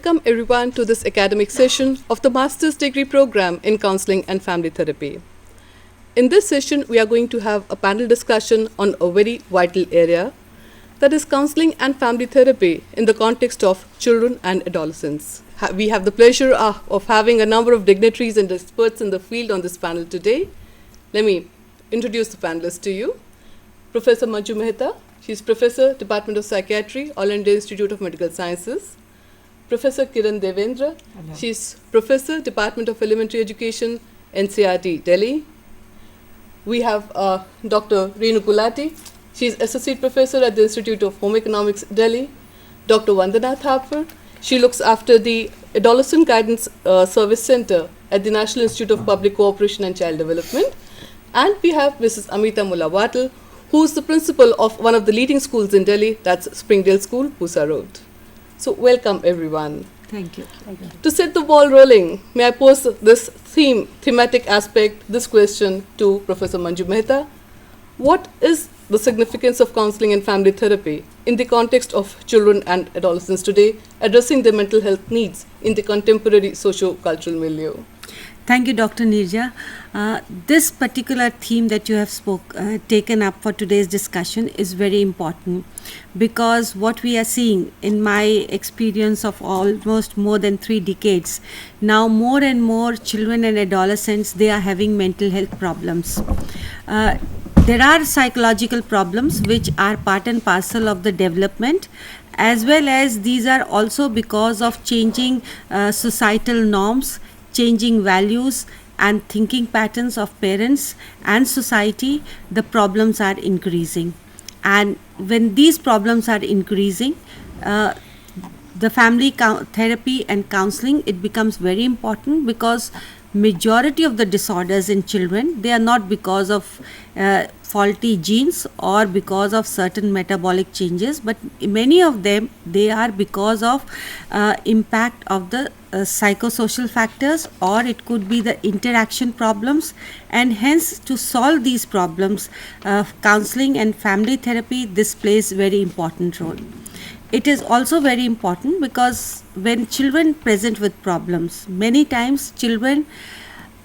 Welcome everyone to this academic session of the Master's Degree Program in Counseling and Family Therapy. In this session, we are going to have a panel discussion on a very vital area, that is counseling and family therapy in the context of children and adolescents. We have the pleasure of having a number of dignitaries and experts in the field on this panel today. Let me introduce the panelists to you. Professor Manju Mehta, she is Professor, Department of Psychiatry, All India Institute of Medical Sciences. Professor Kiran Devendra, she is Professor, Department of Elementary Education, NCRT, Delhi. We have Dr. Renu Gulati, she is Associate Professor at the Institute of Home Economics, Delhi. Dr. Vandana Thapar, she looks after the Adolescent Guidance Service Center at the National Institute of Public Cooperation and Child Development. And we have Mrs. Amita Mullawatal, who is the principal of one of the leading schools in Delhi, that's Springdale School, Pusa Road. So welcome everyone. Thank you. To set the ball rolling, may I pose this thematic aspect, this question to Professor Manju Mehta. What is the significance of counseling and family therapy in the context of children and adolescents today, addressing their mental health needs in the contemporary socio-cultural milieu? Thank you, Dr. Nirja. This particular theme that you have taken up for today's discussion is very important, because what we are seeing in my experience of almost more than 3 decades, now more and more children and adolescents, they are having mental health problems. There are psychological problems which are part and parcel of the development, as well as these are also because of changing societal norms, changing values and thinking patterns of parents and society. The problems are increasing, and when these problems are increasing, the family therapy and counseling, it becomes very important, because majority of the disorders in children, they are not because of faulty genes or because of certain metabolic changes, but many of them, they are because of impact of the psychosocial factors, or it could be the interaction problems. And hence, to solve these problems, counseling and family therapy, this plays very important role. It is also very important because when children present with problems, many times children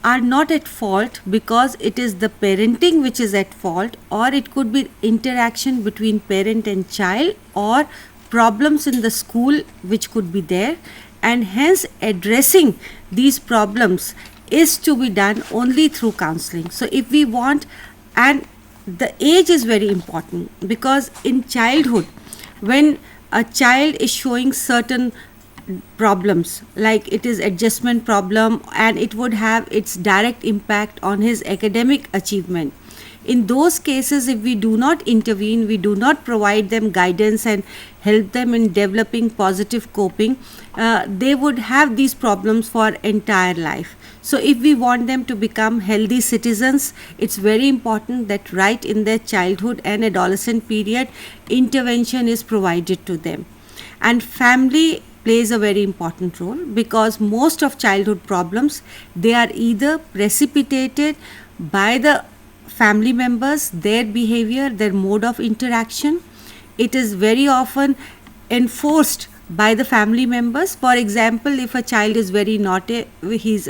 are not at fault because it is the parenting which is at fault, or it could be interaction between parent and child, or problems in the school which could be there, and hence addressing these problems is to be done only through counseling. So if we want, and the age is very important, because in childhood, when a child is showing certain problems, like it is adjustment problem, and it would have its direct impact on his academic achievement. In those cases, if we do not intervene, we do not provide them guidance and help them in developing positive coping, they would have these problems for entire life. So if we want them to become healthy citizens, it's very important that right in their childhood and adolescent period, intervention is provided to them. And family plays a very important role, because most of childhood problems, they are either precipitated by the family members, their behavior, their mode of interaction. It is very often enforced by the family members. For example, if a child is very naughty, he's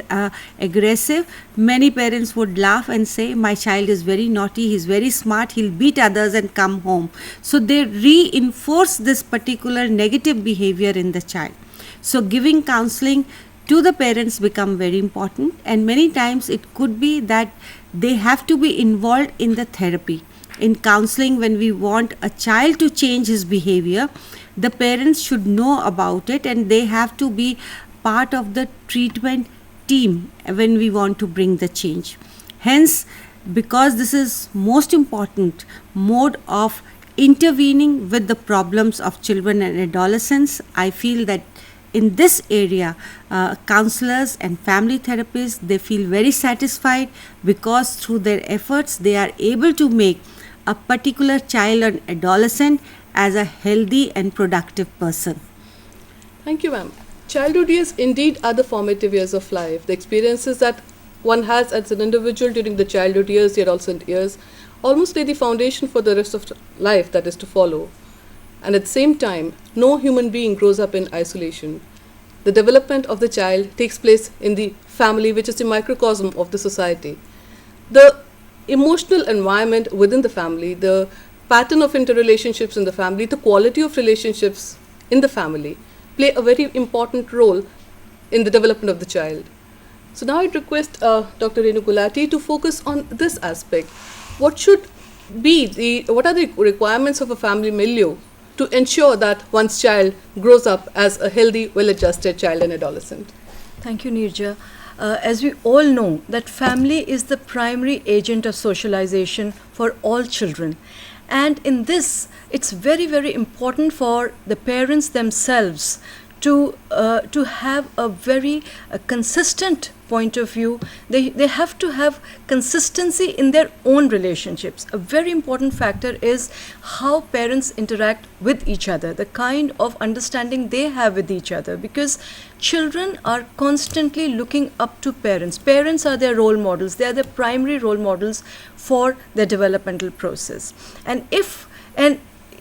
aggressive, many parents would laugh and say, my child is very naughty, he's very smart, he'll beat others and come home. So they reinforce this particular negative behavior in the child. So giving counseling to the parents become very important, and many times it could be that they have to be involved in the therapy. In counseling, when we want a child to change his behavior, the parents should know about it, and they have to be part of the treatment team when we want to bring the change. Hence, because this is most important mode of intervening with the problems of children and adolescents, I feel that in this area, counselors and family therapists, they feel very satisfied, because through their efforts, they are able to make a particular child and adolescent as a healthy and productive person. Thank you, ma'am. Childhood years indeed are the formative years of life. The experiences that one has as an individual during the childhood years, the adolescent years, almost lay the foundation for the rest of life that is to follow. And at the same time, no human being grows up in isolation. the development of the child takes place in the family, which is the microcosm of the society. The emotional environment within the family, the pattern of interrelationships in the family, the quality of relationships in the family play a very important role in the development of the child. So now I'd request Dr. Renu Gulati to focus on this aspect. What are the requirements of a family milieu to ensure that one's child grows up as a healthy, well-adjusted child and adolescent? Thank you, Nirja. As we all know, that family is the primary agent of socialization for all children. And in this, it's very, very important for the parents themselves to have a very consistent point of view. They have to have consistency in their own relationships. A very important factor is how parents interact with each other, the kind of understanding they have with each other, because children are constantly looking up to parents. Parents are their role models. They are the primary role models for their developmental process. And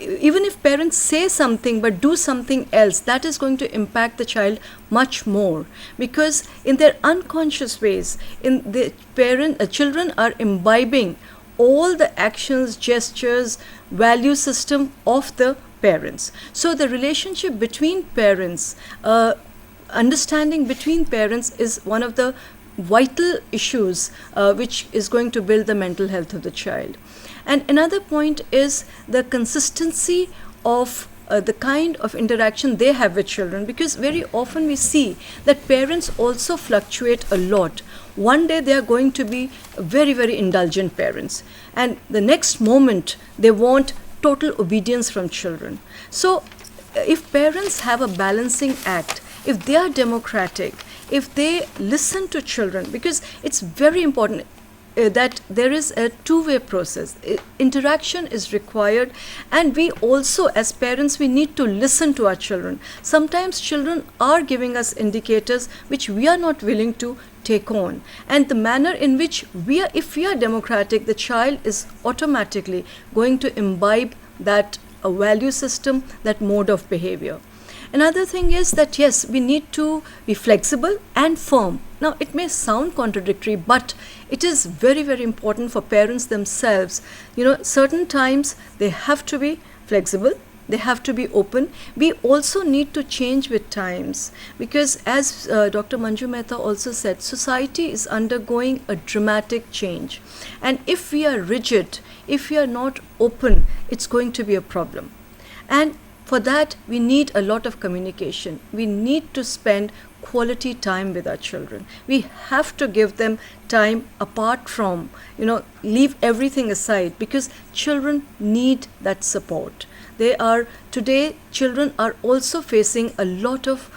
even if parents say something but do something else, that is going to impact the child much more, because in their unconscious ways, children are imbibing all the actions, gestures, value system of the parents. So the relationship between parents, understanding between parents is one of the vital issues which is going to build the mental health of the child. And another point is the consistency of the kind of interaction they have with children, because very often we see that parents also fluctuate a lot. One day they are going to be very, very indulgent parents, and the next moment they want total obedience from children. So if parents have a balancing act, if they are democratic, if they listen to children, because it's very important that there is a two-way process. Interaction is required, and we also, as parents, we need to listen to our children. Sometimes children are giving us indicators which we are not willing to take on, and the manner in which if we are democratic, the child is automatically going to imbibe that value system, that mode of behavior. Another thing is that yes, we need to be flexible and firm. Now, it may sound contradictory, but it is very, very important for parents themselves. Certain times they have to be flexible, they have to be open. We also need to change with times, because as Dr. Manju Mehta also said, society is undergoing a dramatic change. And if we are rigid, if we are not open, it's going to be a problem. And for that, we need a lot of communication. We need to spend quality time with our children. We have to give them time apart from, leave everything aside, because children need that support. Today, children are also facing a lot of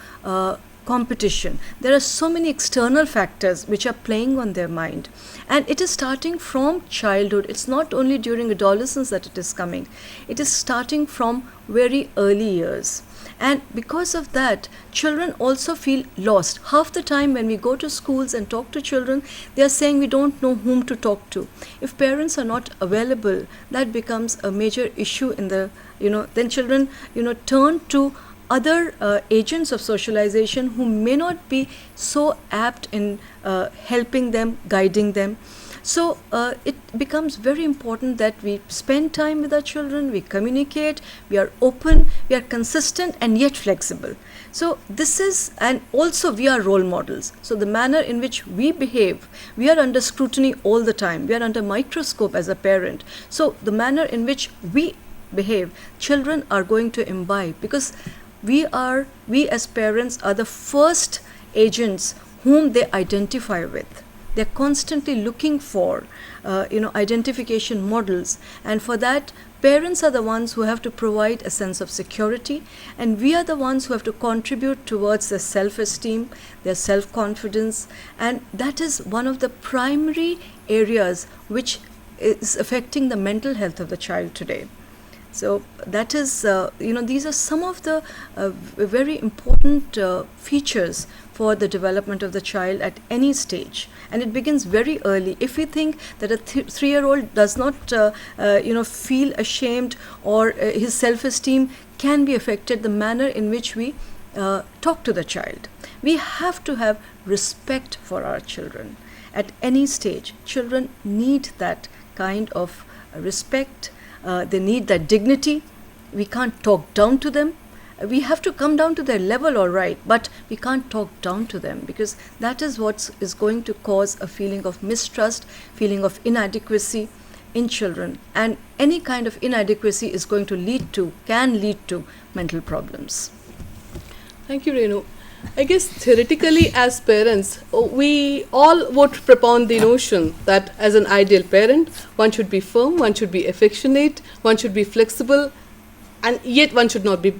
competition. There are so many external factors which are playing on their mind. And it is starting from childhood. It's not only during adolescence that it is coming. It is starting from very early years. And because of that, children also feel lost. Half the time when we go to schools and talk to children, they are saying we don't know whom to talk to. If parents are not available, that becomes a major issue in then children, turn to other agents of socialization who may not be so apt in helping them, guiding them. So it becomes very important that we spend time with our children, we communicate, we are open, we are consistent and yet flexible. So this is, and also we are role models. So the manner in which we behave, we are under scrutiny all the time. We are under microscope as a parent. So the manner in which we behave, children are going to imbibe, because we as parents are the first agents whom they identify with. They're constantly looking for, identification models. And for that, parents are the ones who have to provide a sense of security. And we are the ones who have to contribute towards their self-esteem, their self-confidence. And that is one of the primary areas which is affecting the mental health of the child today. So that is, these are some of the very important features for the development of the child at any stage. And it begins very early. If we think that a 3-year-old does not, feel ashamed, or his self-esteem can be affected, the manner in which we talk to the child. We have to have respect for our children. At any stage, children need that kind of respect. They need that dignity. We can't talk down to them. We have to come down to their level, all right, but we can't talk down to them, because that is what is going to cause a feeling of mistrust, feeling of inadequacy in children. And any kind of inadequacy is going to can lead to mental problems. Thank you, Renu. I guess theoretically, as parents, we all would propound the notion that as an ideal parent, one should be firm, one should be affectionate, one should be flexible, and yet one should not be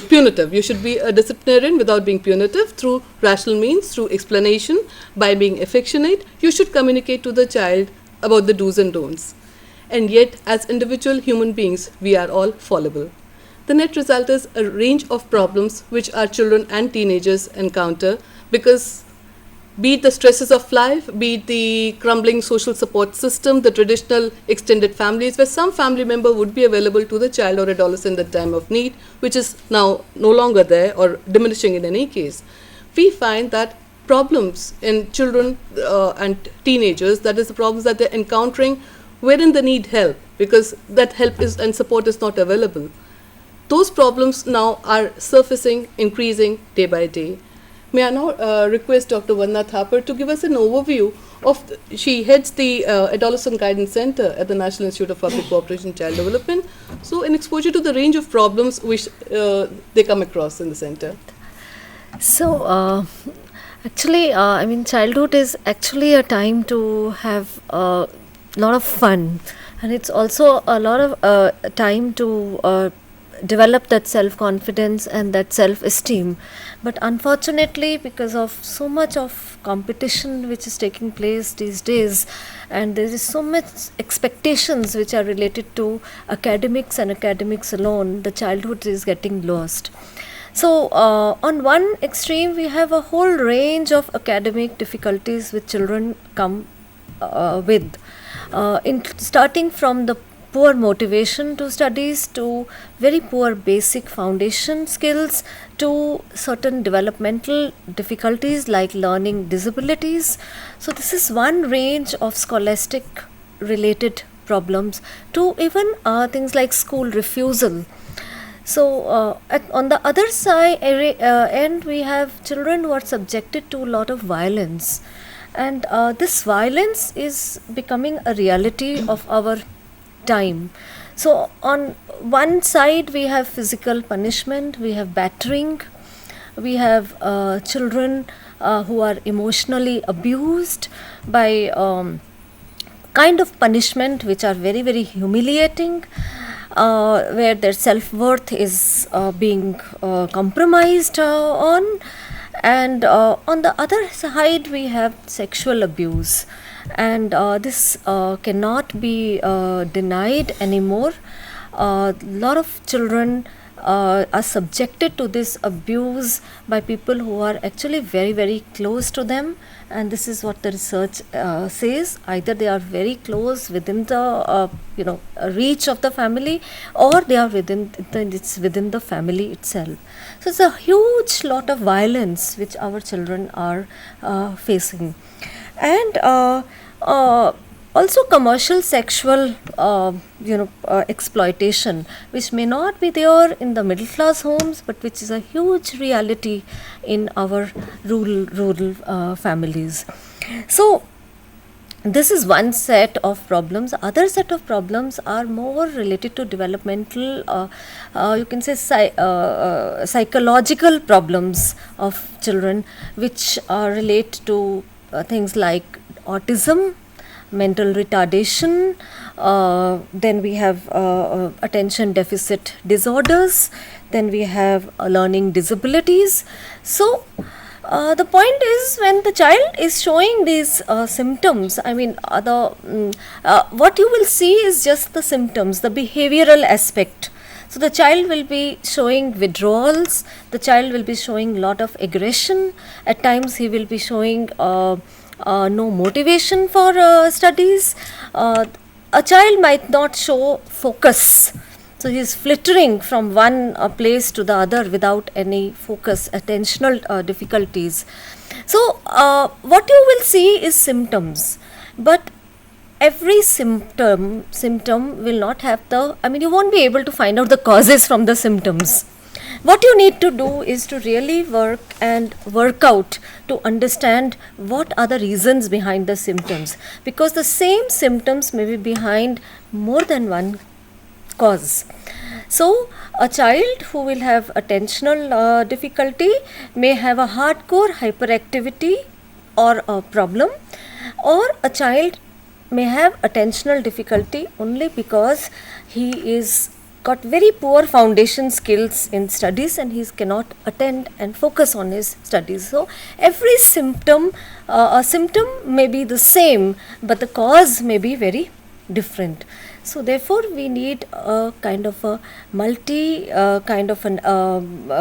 punitive. You should be a disciplinarian without being punitive, through rational means, through explanation, by being affectionate. You should communicate to the child about the do's and don'ts. And yet, as individual human beings, we are all fallible. The net result is a range of problems which our children and teenagers encounter, because be it the stresses of life, be it the crumbling social support system, the traditional extended families where some family member would be available to the child or adolescent at the time of need, which is now no longer there or diminishing in any case, we find that problems in children and teenagers, that is the problems that they're encountering wherein they need help, because that help is and support is not available. Those problems now are surfacing, increasing day by day. May I now request Dr. Vandana Thapar to give us an overview of, she heads the Adolescent Guidance Center at the National Institute of Public Cooperation and Child Development. So an exposure to the range of problems which they come across in the center. So, actually, I mean, childhood is actually a time to have a lot of fun, and it's also a lot of time to develop that self-confidence and that self-esteem. But unfortunately, because of so much of competition which is taking place these days, and there is so much expectations which are related to academics and academics alone, the childhood is getting lost. So on one extreme, we have a whole range of academic difficulties which children come with, starting from the poor motivation to studies, to very poor basic foundation skills, to certain developmental difficulties like learning disabilities. So this is one range of scholastic related problems, to even things like school refusal. So on the other side end, we have children who are subjected to a lot of violence, and this violence is becoming a reality of our time. So on one side, we have physical punishment, we have battering, we have children who are emotionally abused by kind of punishment which are very, very humiliating, where their self-worth is being compromised on. And on the other side, we have sexual abuse, and this cannot be denied anymore. A lot of children are subjected to this abuse by people who are actually very, very close to them, and this is what the research says. Either they are very close within the reach of the family, or they are it's within the family itself. So it's a huge lot of violence which our children are facing, and also commercial sexual exploitation, which may not be there in the middle class homes, but which is a huge reality in our rural families. So this is one set of problems. Other set of problems are more related to developmental, you can say psychological problems of children, which relate to things like autism, mental retardation, then we have attention deficit disorders, then we have learning disabilities. So the point is, when the child is showing these symptoms, I mean, what you will see is just the symptoms, the behavioral aspect. So the child will be showing withdrawals, the child will be showing a lot of aggression, at times he will be showing no motivation for studies. A child might not show focus So he is flittering from one place to the other without any focus, attentional difficulties. So what you will see is symptoms, but every symptom will not have the, I mean, you won't be able to find out the causes from the symptoms. What you need to do is to really work out to understand what are the reasons behind the symptoms, because the same symptoms may be behind more than one cause. So a child who will have attentional difficulty may have a hardcore hyperactivity or a problem, or a child may have attentional difficulty only because he is got very poor foundation skills in studies and he cannot attend and focus on his studies. So every symptom, a symptom may be the same, but the cause may be very different. So therefore we need a kind of a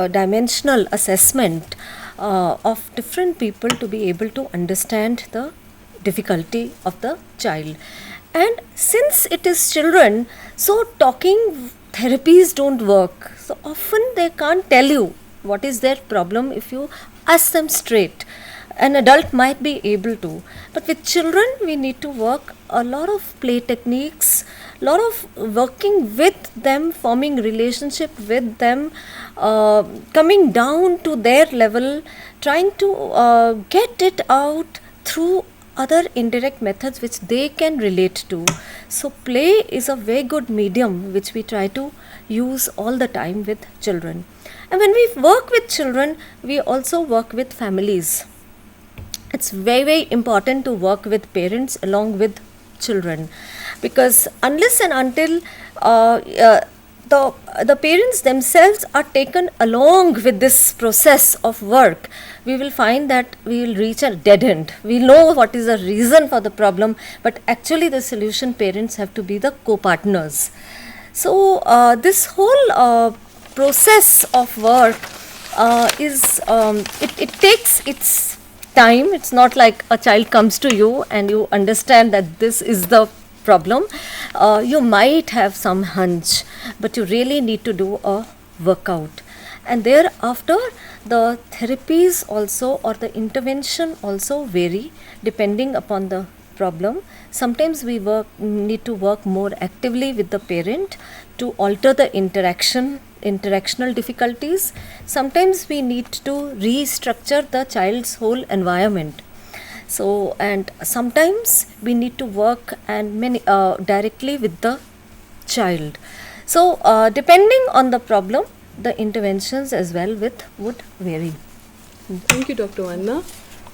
dimensional assessment of different people to be able to understand the difficulty of the child. And since it is children, so talking therapies don't work. So often they can't tell you what is their problem if you ask them straight. An adult might be able to, but with children we need to work a lot of play techniques, lot of working with them, forming relationship with them, coming down to their level, trying to get it out through other indirect methods which they can relate to. So play is a very good medium which we try to use all the time with children. And when we work with children, we also work with families. It's very, very important to work with parents along with children, because unless and until the parents themselves are taken along with this process of work, we will find that we will reach a dead end. We know what is the reason for the problem, but actually the solution parents have to be the co-partners. So this whole process of work it takes its time. It's not like a child comes to you and you understand that this is the problem. You might have some hunch, but you really need to do a workout. And thereafter, the therapies also or the intervention also vary depending upon the problem. Sometimes we need to work more actively with the parent to alter the interactional difficulties. Sometimes we need to restructure the child's whole environment. So, and sometimes we need to work directly with the child. So, depending on the problem, the interventions as well would vary. Thank you, Dr. Vanna.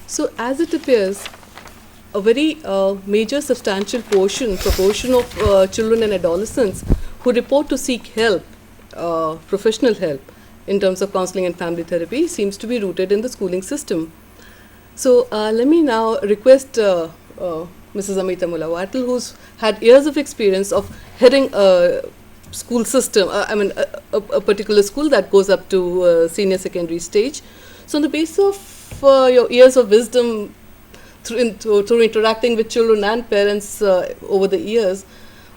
So, as it appears, a very major substantial proportion of children and adolescents who report to seek help, professional help in terms of counseling and family therapy seems to be rooted in the schooling system. So let me now request Mrs. Amita Mulawatl, who's had years of experience of heading a school system, a particular school that goes up to senior secondary stage. So on the basis of your years of wisdom through interacting with children and parents over the years,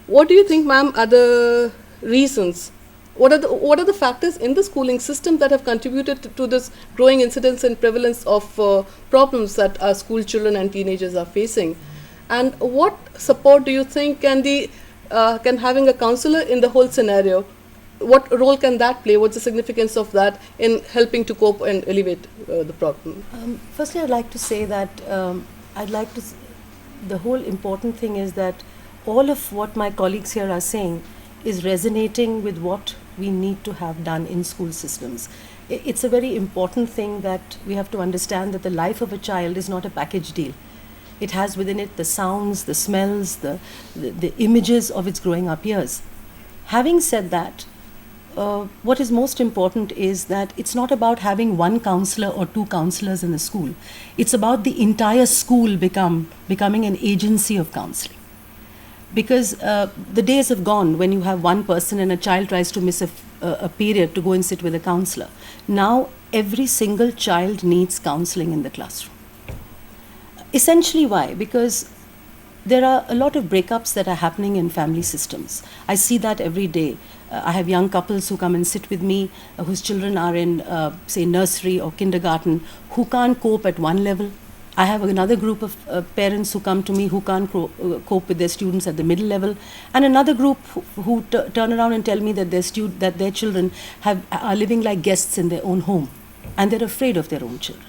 what do you think, ma'am, are the reasons? What are the factors in the schooling system that have contributed to this growing incidence and prevalence of problems that our school children and teenagers are facing? And what support do you think can having a counselor in the whole scenario, what role can that play? What's the significance of that in helping to cope and alleviate the problem? Firstly, I'd like to say that the whole important thing is that all of what my colleagues here are saying is resonating with what we need to have done in school systems. It's a very important thing that we have to understand, that the life of a child is not a package deal. It has within it the sounds, the smells, the images of its growing up years. Having said that, what is most important is that it's not about having one counselor or two counselors in the school. It's about the entire school becoming an agency of counseling. Because the days have gone when you have one person and a child tries to miss a period to go and sit with a counselor. Now every single child needs counseling in the classroom. Essentially why? Because there are a lot of breakups that are happening in family systems. I see that every day. I have young couples who come and sit with me, whose children are in, say, nursery or kindergarten, who can't cope at one level. I have another group of parents who come to me who can't cope with their students at the middle level, and another group who turn around and tell me that their children are living like guests in their own home, and they're afraid of their own children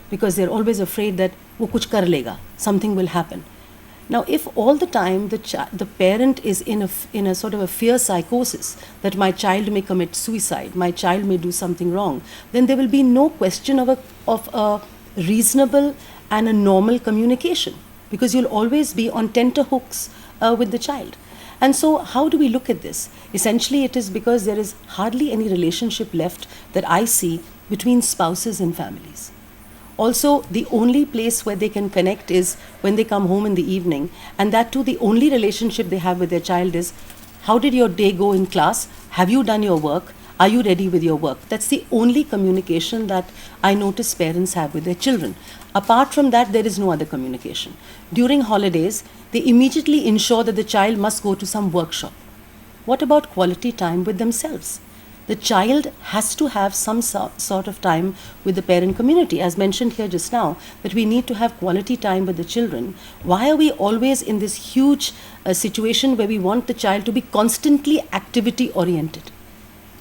because they're always afraid that wo kuch kar lega, something will happen. Now, if all the time the parent is in a sort of a fear psychosis that my child may commit suicide, my child may do something wrong, then there will be no question of a reasonable and a normal communication, because you'll always be on tenterhooks with the child. And so how do we look at this? Essentially, it is because there is hardly any relationship left that I see between spouses and families. Also, the only place where they can connect is when they come home in the evening, and that too, the only relationship they have with their child is, how did your day go in class? Have you done your work? Are you ready with your work? That's the only communication that I notice parents have with their children. Apart from that, there is no other communication. During holidays, they immediately ensure that the child must go to some workshop. What about quality time with themselves? The child has to have some sort of time with the parent community. As mentioned here just now, that we need to have quality time with the children. Why are we always in this huge situation where we want the child to be constantly activity oriented?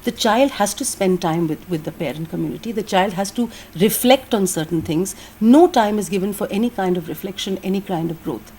The child has to spend time with the parent community. The child has to reflect on certain things. No time is given for any kind of reflection, any kind of growth.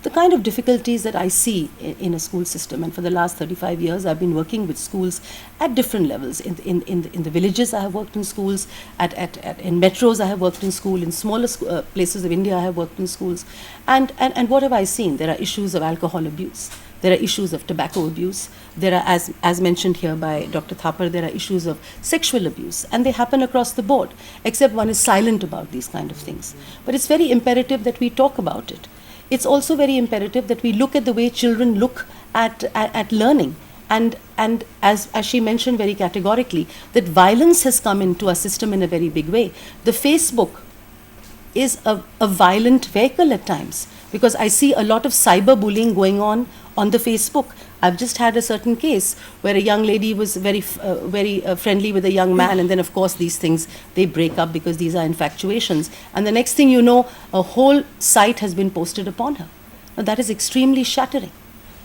The kind of difficulties that I see in a school system, and for the last 35 years I've been working with schools at different levels. In the villages I have worked in schools, in metros I have worked in school, in smaller places of India I have worked in schools. And what have I seen? There are issues of alcohol abuse. There are issues of tobacco abuse. There are, as mentioned here by Dr. Thapar, there are issues of sexual abuse, and they happen across the board, except one is silent about these kind of things. But it's very imperative that we talk about it. It's also very imperative that we look at the way children look at learning. And as she mentioned very categorically, that violence has come into our system in a very big way. The Facebook is a violent vehicle at times, because I see a lot of cyberbullying going on the Facebook. I've just had a certain case where a young lady was very friendly with a young man, and then of course these things, they break up because these are infatuations, and the next thing you know, a whole site has been posted upon her. Now that is extremely shattering.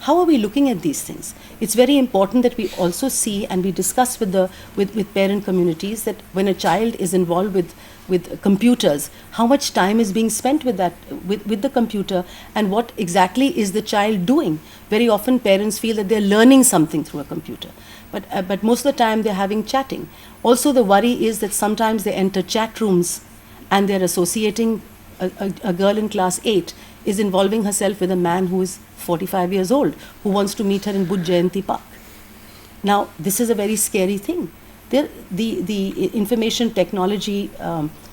How are we looking at these things? It's very important that we also see and we discuss with parent communities that when a child is involved with computers, how much time is being spent with the computer, and what exactly is the child doing. Very often parents feel that they're learning something through a computer, but most of the time they're having chatting. Also, the worry is that sometimes they enter chat rooms and they're associating a girl in class 8 is involving herself with a man who is 45 years old, who wants to meet her in Buddh Jayanti Park. Now, this is a very scary thing. The information technology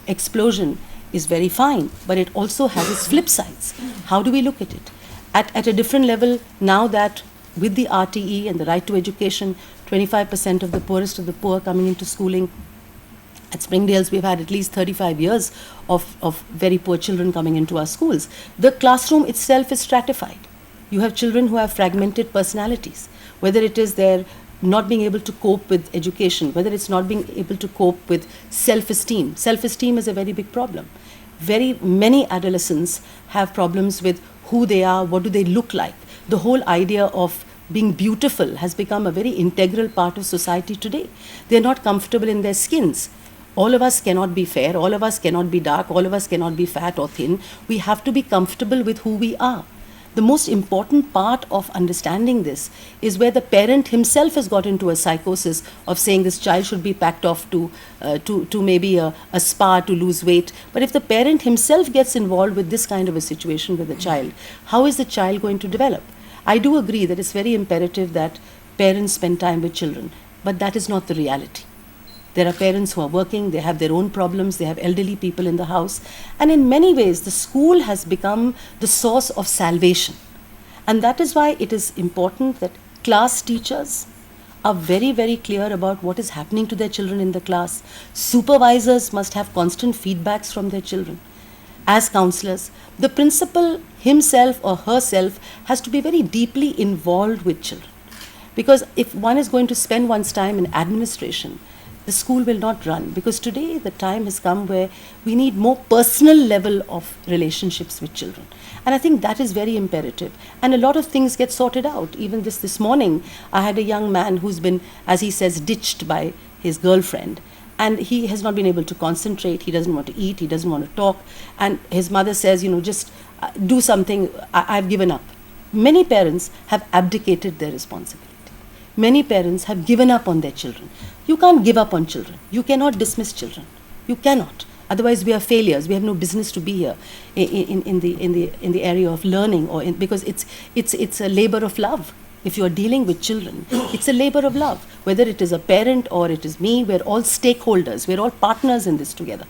explosion is very fine, but it also has its flip sides. How do we look at it? At a different level, now that with the RTE and the right to education, 25% of the poorest of the poor coming into schooling. At Springdales, we've had at least 35 years of very poor children coming into our schools. The classroom itself is stratified. You have children who have fragmented personalities, whether it is their not being able to cope with education, whether it's not being able to cope with self-esteem. Self-esteem is a very big problem. Very many adolescents have problems with who they are, what do they look like. The whole idea of being beautiful has become a very integral part of society today. They're not comfortable in their skins. All of us cannot be fair, all of us cannot be dark, all of us cannot be fat or thin. We have to be comfortable with who we are. The most important part of understanding this is where the parent himself has got into a psychosis of saying this child should be packed off to maybe a spa to lose weight. But if the parent himself gets involved with this kind of a situation with the child, how is the child going to develop? I do agree that it's very imperative that parents spend time with children, but that is not the reality. There are parents who are working, they have their own problems, they have elderly people in the house, and in many ways the school has become the source of salvation. And that is why it is important that class teachers are very, very clear about what is happening to their children in the class. Supervisors must have constant feedbacks from their children. as counselors, the principal himself or herself has to be very deeply involved with children. Because if one is going to spend one's time in administration, the school will not run. Because today the time has come where we need more personal level of relationships with children. And I think that is very imperative. And a lot of things get sorted out. Even just this morning, I had a young man who's been, as he says, ditched by his girlfriend. And he has not been able to concentrate. He doesn't want to eat. He doesn't want to talk. And his mother says, just do something. I've given up. Many parents have abdicated their responsibility. Many parents have given up on their children. You can't give up on children. You cannot dismiss children. You cannot. Otherwise, we are failures. We have no business to be here in the area of learning, because it's a labor of love. If you are dealing with children, it's a labor of love. Whether it is a parent or it is me, we're all stakeholders. We're all partners in this together.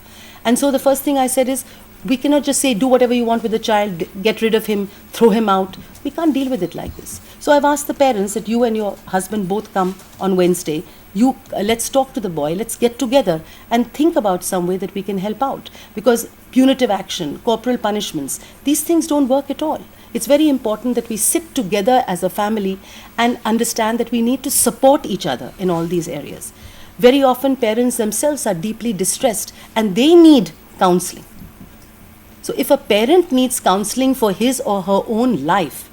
And so the first thing I said is, we cannot just say, do whatever you want with the child, get rid of him, throw him out. We can't deal with it like this. So I've asked the parents that you and your husband both come on Wednesday. Let's talk to the boy, let's get together and think about some way that we can help out. Because punitive action, corporal punishments, these things don't work at all. It's very important that we sit together as a family and understand that we need to support each other in all these areas. Very often parents themselves are deeply distressed and they need counseling. So if a parent needs counseling for his or her own life,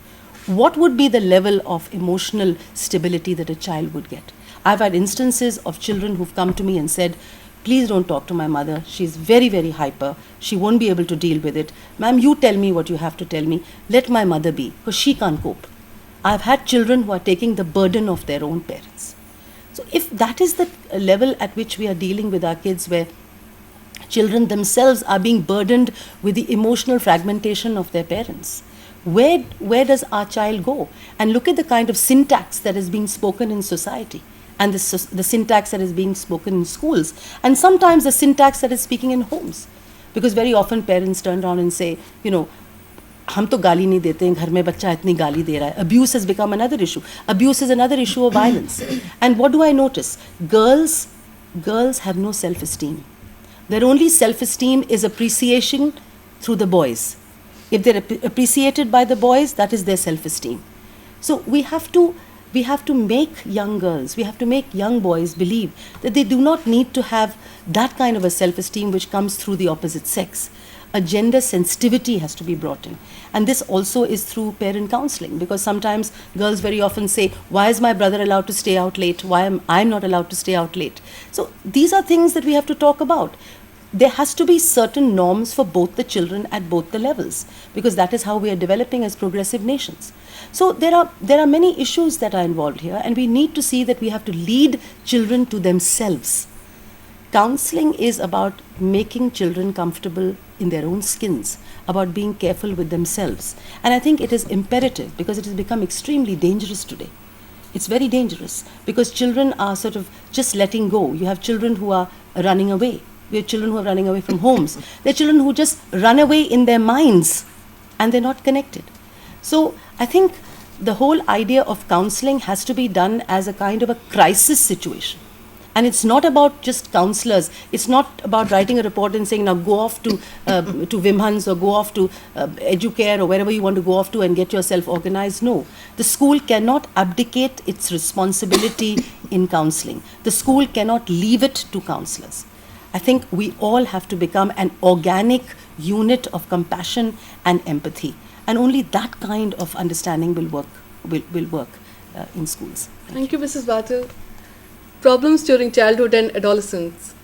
what would be the level of emotional stability that a child would get? I've had instances of children who've come to me and said, please don't talk to my mother. She's very, very hyper. She won't be able to deal with it. Ma'am, you tell me what you have to tell me. Let my mother be, because she can't cope. I've had children who are taking the burden of their own parents. So if that is the level at which we are dealing with our kids, where children themselves are being burdened with the emotional fragmentation of their parents, where does our child go? And look at the kind of syntax that is being spoken in society, and the syntax that is being spoken in schools, and sometimes the syntax that is speaking in homes. Because very often parents turn around and say, हम तो गाली नहीं देते हैं, घर में बच्चा इतनी गाली दे रहा है. Abuse has become another issue. Abuse is another issue of violence. And what do I notice? Girls have no self-esteem. Their only self-esteem is appreciation through the boys. If they're appreciated by the boys, that is their self-esteem. So we have to make young girls, we have to make young boys believe that they do not need to have that kind of a self-esteem which comes through the opposite sex. A gender sensitivity has to be brought in. And this also is through parent counseling, because sometimes girls very often say, why is my brother allowed to stay out late? Why am I not allowed to stay out late? So these are things that we have to talk about. There has to be certain norms for both the children at both the levels, because that is how we are developing as progressive nations. So there are many issues that are involved here, and we need to see that we have to lead children to themselves. Counseling is about making children comfortable in their own skins, about being careful with themselves. And I think it is imperative, because it has become extremely dangerous today. It's very dangerous, because children are sort of just letting go. You have children who are running away. We have children who are running away from homes. There are children who just run away in their minds and they're not connected. So I think the whole idea of counseling has to be done as a kind of a crisis situation. And it's not about just counselors. It's not about writing a report and saying, now go off to Vimhans or go off to Educare or wherever you want to go off to and get yourself organized. No. The school cannot abdicate its responsibility in counseling. The school cannot leave it to counselors. I think we all have to become an organic unit of compassion and empathy. And only that kind of understanding will work in schools. Thank you, Mrs. Batil. Problems during childhood and adolescence.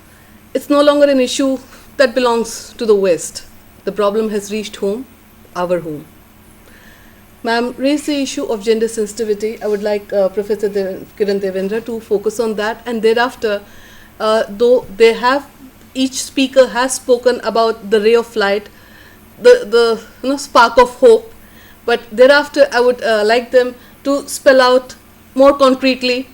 It's no longer an issue that belongs to the West. The problem has reached home, our home. Ma'am, raise the issue of gender sensitivity. I would like Professor Kiran Devendra to focus on that, and thereafter, though each speaker has spoken about the ray of light, the spark of hope, but thereafter I would like them to spell out more concretely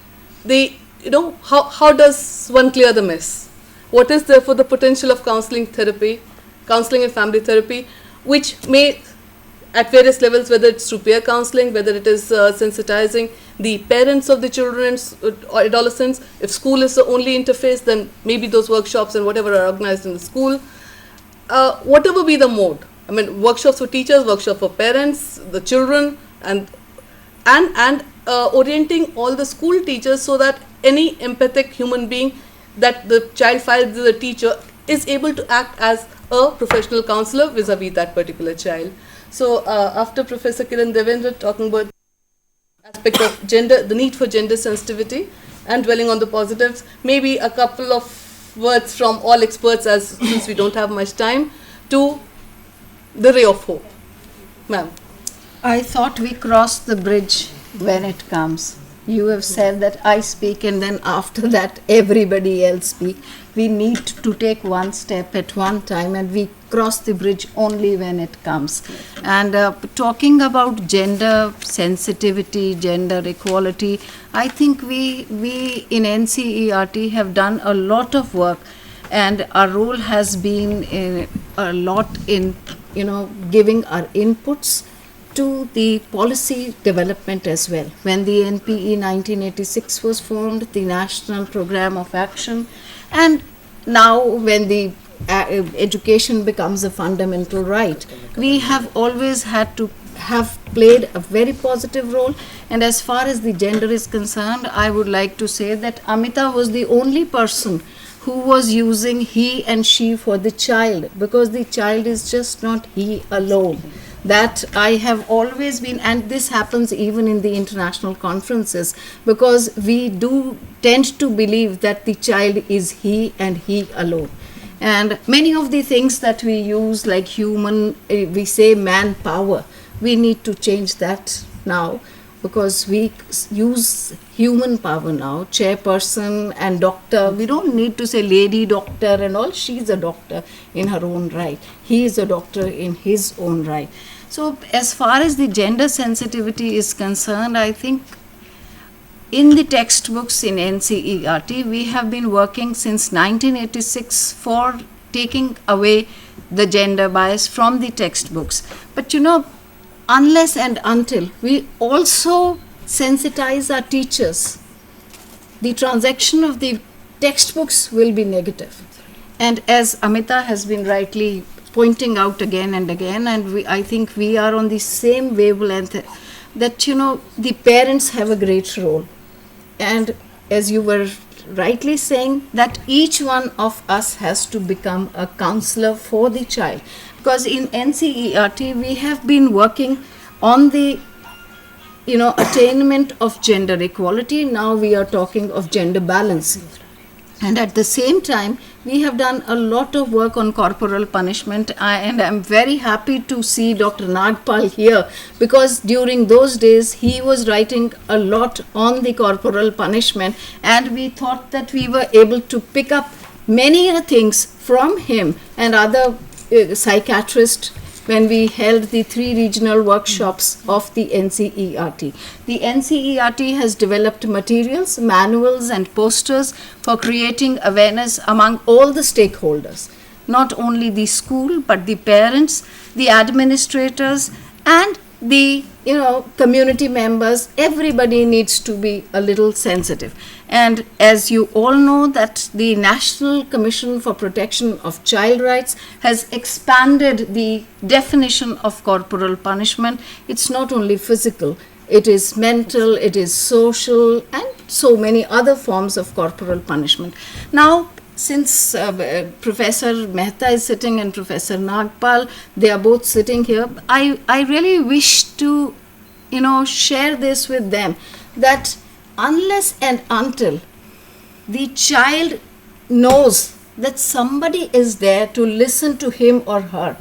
how does one clear the mess? What is therefore the potential of counseling and family therapy, which may at various levels, whether it's through peer counseling, whether it is sensitizing the parents of the children or adolescents. If school is the only interface, then maybe those workshops and whatever are organized in the school. whatever be the mode. I mean, workshops for teachers, workshops for parents, the children, and orienting all the school teachers so that any empathic human being that the child finds as a teacher is able to act as a professional counselor vis-a-vis that particular child. So after Professor Kiran Devendra talking about aspect of gender, the need for gender sensitivity and dwelling on the positives, maybe a couple of words from all experts, as since we don't have much time, to the ray of hope. Ma'am. I thought we crossed the bridge when it comes. You have said that I speak and then after that everybody else speak. We need to take one step at one time and we cross the bridge only when it comes. And talking about gender sensitivity, gender equality, I think we in NCERT have done a lot of work, and our role has been a lot in giving our inputs to the policy development as well. When the NPE 1986 was formed, the National Program of Action, and now when the education becomes a fundamental right, we have always had to have played a very positive role. And as far as the gender is concerned, I would like to say that Amita was the only person who was using he and she for the child, because the child is just not he alone. That I have always been, and this happens even in the international conferences, because we do tend to believe that the child is he and he alone. And many of the things that we use, like human, we say manpower, we need to change that now, because we use human power now, chairperson and doctor. We don't need to say lady doctor and all. She's a doctor in her own right. He is a doctor in his own right. So as far as the gender sensitivity is concerned, I think in the textbooks in NCERT, we have been working since 1986 for taking away the gender bias from the textbooks. But unless and until we also sensitize our teachers, the transaction of the textbooks will be negative. And as Amita has been rightly pointing out again and again, and I think we are on the same wavelength, that the parents have a great role. And as you were rightly saying, that each one of us has to become a counselor for the child. Because in NCERT, we have been working on the attainment of gender equality. Now we are talking of gender balance. And at the same time, we have done a lot of work on corporal punishment, and I'm very happy to see Dr. Nagpal here, because during those days he was writing a lot on the corporal punishment, and we thought that we were able to pick up many things from him and other psychiatrists when we held the 3 regional workshops of the NCERT. The NCERT has developed materials, manuals and posters for creating awareness among all the stakeholders, not only the school but the parents, the administrators and the community members. Everybody needs to be a little sensitive. And as you all know, that the National Commission for Protection of Child Rights has expanded the definition of corporal punishment. It's not only physical, it is mental, it is social, and so many other forms of corporal punishment. Now, since Professor Mehta is sitting and Professor Nagpal, they are both sitting here, I really wish to share this with them, that unless and until the child knows that somebody is there to listen to him or her,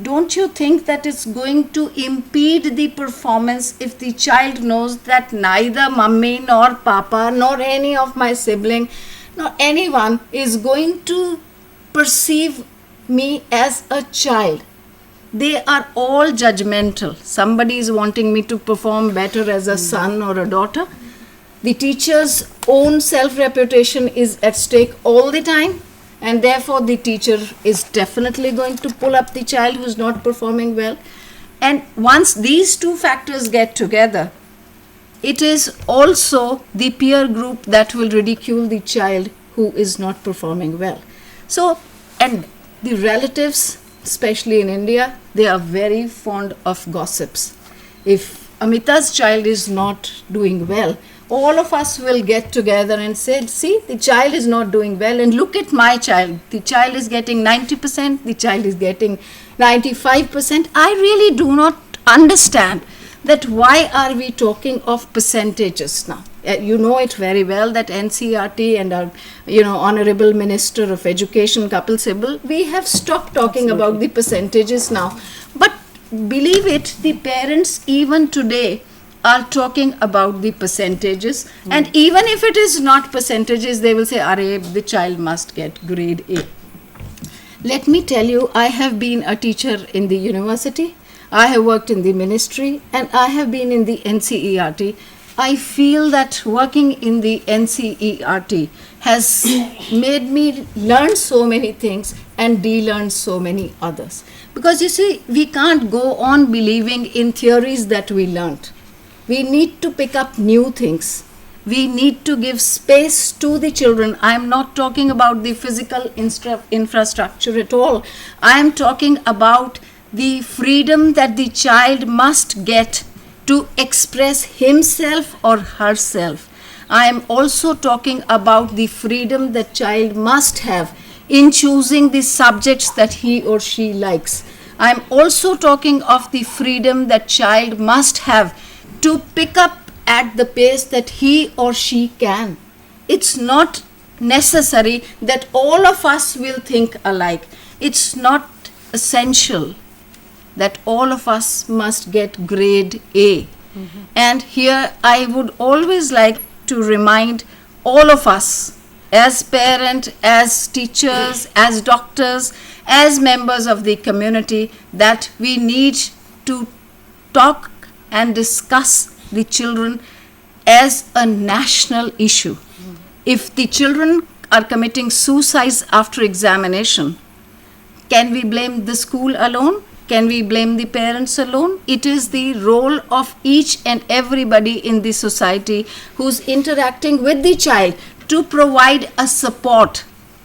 don't you think that it's going to impede the performance if the child knows that neither mummy nor papa nor any of my sibling nor anyone is going to perceive me as a child? They are all judgmental. Somebody is wanting me to perform better as a son or a daughter. The teacher's own self-reputation is at stake all the time, and therefore the teacher is definitely going to pull up the child who's not performing well. And once these two factors get together, it is also the peer group that will ridicule the child who is not performing well. So, and the relatives, especially in India, they are very fond of gossips. If Amita's child is not doing well, all of us will get together and say, see, the child is not doing well, and look at my child. The child is getting 90%, the child is getting 95%. I really do not understand that why are we talking of percentages now. You know it very well that NCERT and our Honorable Minister of Education, Kapil Sibal, we have stopped talking about the percentages now. But believe it, the parents even today are talking about the percentages, and even if it is not percentages, they will say, "Arey, the child must get grade A." Let me tell you, I have been a teacher in the university, I have worked in the ministry, and I have been in the NCERT. I feel that working in the NCERT has made me learn so many things and de-learn so many others. Because you see, we can't go on believing in theories that we learnt. We need to pick up new things. We need to give space to the children. I am not talking about the physical infrastructure at all. I am talking about the freedom that the child must get to express himself or herself. I am also talking about the freedom that child must have in choosing the subjects that he or she likes. I am also talking of the freedom that child must have to pick up at the pace that he or she can. It's not necessary that all of us will think alike. It's not essential that all of us must get grade A. And here I would always like to remind all of us, as parents, as teachers, as doctors, as members of the community, that we need to talk and discuss the children as a national issue. If the children are committing suicides after examination, can we blame the school alone? Can we blame the parents alone? It is the role of each and everybody in the society who's interacting with the child to provide a support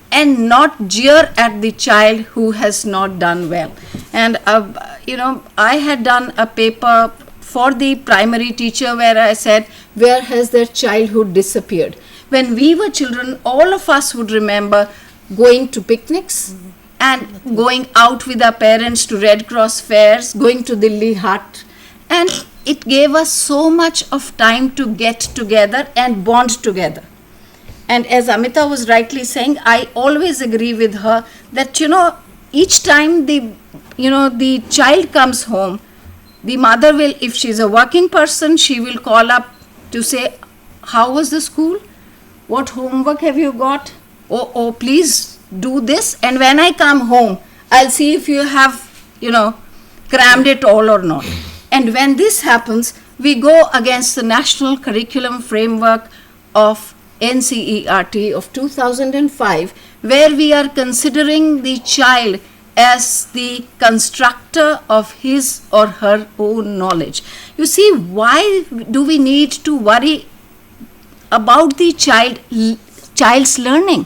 and not jeer at the child who has not done well. And I had done a paper for the primary teacher where I said, where has their childhood disappeared? When we were children, all of us would remember going to picnics and going out with our parents to Red Cross fairs, going to Delhi Hut, and it gave us so much of time to get together and bond together. And as Amita was rightly saying, I always agree with her that, each time the child comes home, the mother will, if she's a working person, she will call up to say, how was the school? What homework have you got? Oh, please do this. And when I come home, I'll see if you have, crammed it all or not. And when this happens, we go against the National Curriculum Framework of NCERT of 2005, where we are considering the child as the constructor of his or her own knowledge. You see, why do we need to worry about the child's learning?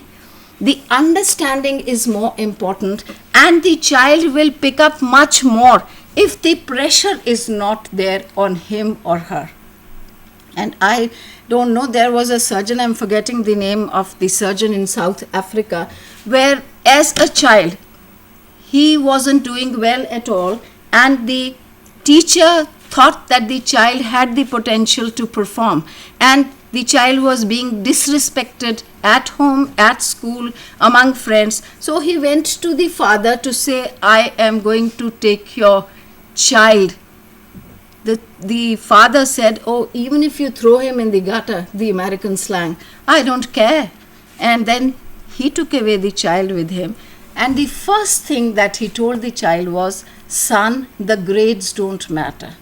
The understanding is more important, and the child will pick up much more if the pressure is not there on him or her. And I don't know, there was a surgeon, I'm forgetting the name of the surgeon in South Africa, where as a child, he wasn't doing well at all, and the teacher thought that the child had the potential to perform, and the child was being disrespected at home, at school, among friends. So he went to the father to say, I am going to take your child. The father said, oh, even if you throw him in the gutter, the American slang, I don't care. And then he took away the child with him. And the first thing that he told the child was, son, the grades don't matter.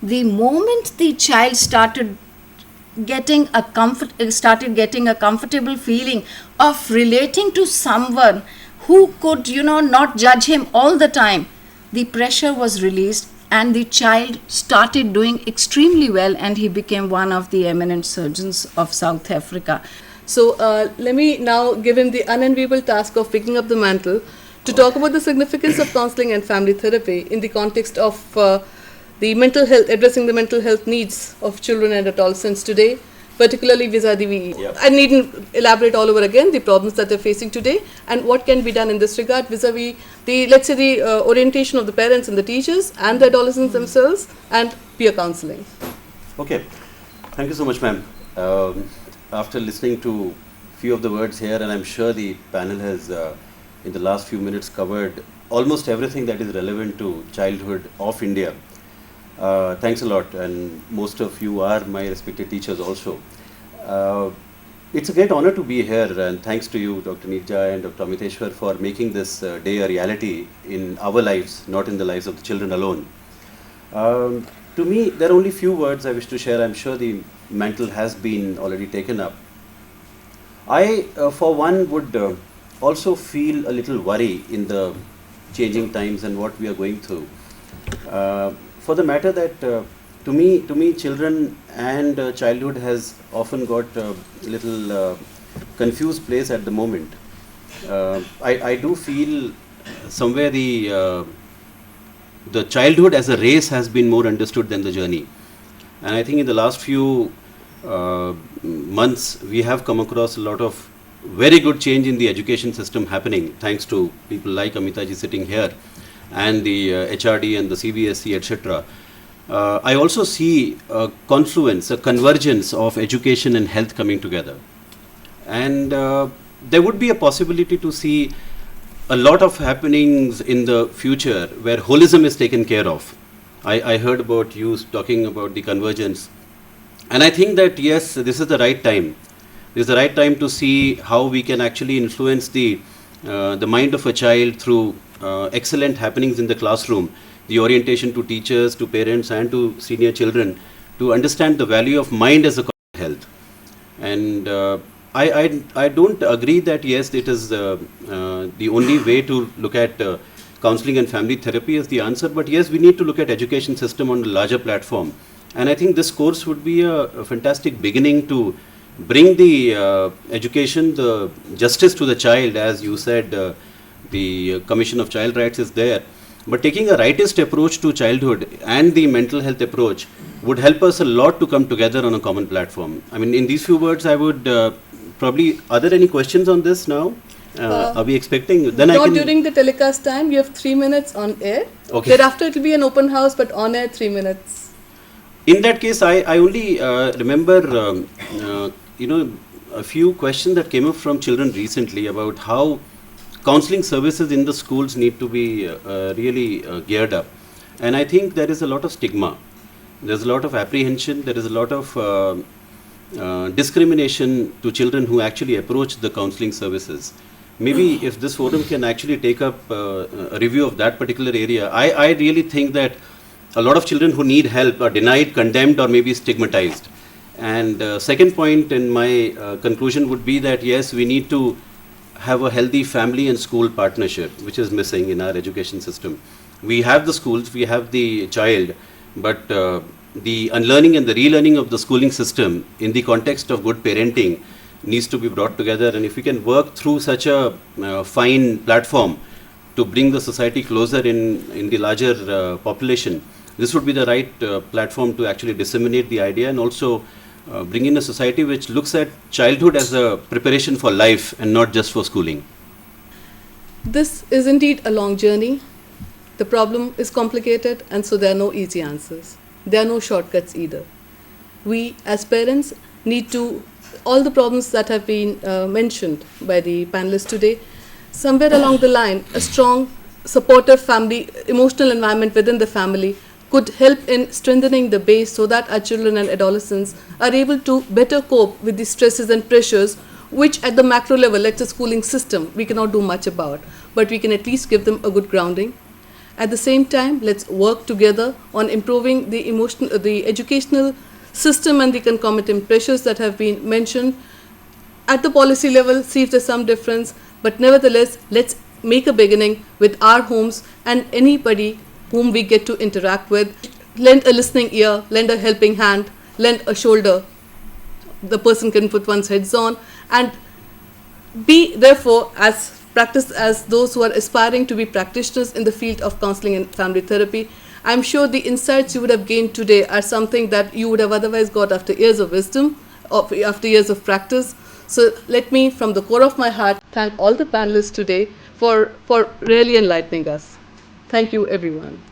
The moment the child started getting a comfortable feeling of relating to someone who could, not judge him all the time, the pressure was released, and the child started doing extremely well, and he became one of the eminent surgeons of South Africa. So let me now give him the unenviable task of picking up the mantle to talk about the significance of counseling and family therapy in the context of the mental health, addressing the mental health needs of children and adolescents today, particularly vis-a-vis, I needn't elaborate all over again the problems that they're facing today and what can be done in this regard vis-a-vis the, let's say, the orientation of the parents and the teachers and the adolescents themselves and peer counseling. Okay, thank you so much, ma'am. After listening to few of the words here, and I'm sure the panel has in the last few minutes covered almost everything that is relevant to childhood of India. Thanks a lot, and most of you are my respected teachers also. It's a great honor to be here, and thanks to you, Dr. Nirja and Dr. Amiteshwar, for making this day a reality in our lives, not in the lives of the children alone. To me, there are only few words I wish to share. I'm sure the mantle has been already taken up. I, for one, would also feel a little worry in the changing times and what we are going through. For the matter that to me, children and childhood has often got a little confused place at the moment. I do feel somewhere the childhood as a race has been more understood than the journey, and I think in the last few months we have come across a lot of very good change in the education system happening, thanks to people like Amitaji sitting here, and the HRD and the CBSE, etc. I also see a confluence, a convergence of education and health coming together. And there would be a possibility to see a lot of happenings in the future where holism is taken care of. I heard about you talking about the convergence. And I think that, yes, this is the right time. This is the right time to see how we can actually influence the mind of a child through excellent happenings in the classroom, the orientation to teachers, to parents, and to senior children, to understand the value of mind as a health. And I don't agree that, yes, it is the only way to look at counseling and family therapy as the answer, but yes, we need to look at education system on a larger platform. And I think this course would be a fantastic beginning to bring the education, the justice to the child. As you said, the Commission of Child Rights is there, but taking a rightist approach to childhood and the mental health approach would help us a lot to come together on a common platform. I mean, in these few words, I would probably, are there any questions on this now? Are we expecting? Then not during the telecast time, you have 3 minutes on air. Okay. Thereafter it will be an open house, but on air 3 minutes. In that case, I only remember, a few questions that came up from children recently about how counseling services in the schools need to be really geared up. And I think there is a lot of stigma. There's a lot of apprehension. There is a lot of discrimination to children who actually approach the counseling services. Maybe if this forum can actually take up a review of that particular area, I really think that a lot of children who need help are denied, condemned, or maybe stigmatized. And second point in my conclusion would be that, yes, we need to have a healthy family and school partnership, which is missing in our education system. We have the schools, we have the child, but the unlearning and the relearning of the schooling system in the context of good parenting needs to be brought together. And if we can work through such a fine platform to bring the society closer in the larger population, this would be the right platform to actually disseminate the idea and also bring in a society which looks at childhood as a preparation for life and not just for schooling. This is indeed a long journey. The problem is complicated, and so there are no easy answers. There are no shortcuts either. We as parents need to, all the problems that have been mentioned by the panelists today, somewhere along the line, a strong, supportive family, emotional environment within the family could help in strengthening the base so that our children and adolescents are able to better cope with the stresses and pressures which at the macro level, let's say schooling system, we cannot do much about, but we can at least give them a good grounding. At the same time, let's work together on improving the educational system and the concomitant pressures that have been mentioned. At the policy level, see if there's some difference, but nevertheless, let's make a beginning with our homes and anybody whom we get to interact with. Lend a listening ear, lend a helping hand, lend a shoulder. The person can put one's heads on and be, therefore, as practice as those who are aspiring to be practitioners in the field of counseling and family therapy. I'm sure the insights you would have gained today are something that you would have otherwise got after years of wisdom, after years of practice. So let me, from the core of my heart, thank all the panelists today for really enlightening us. Thank you, everyone.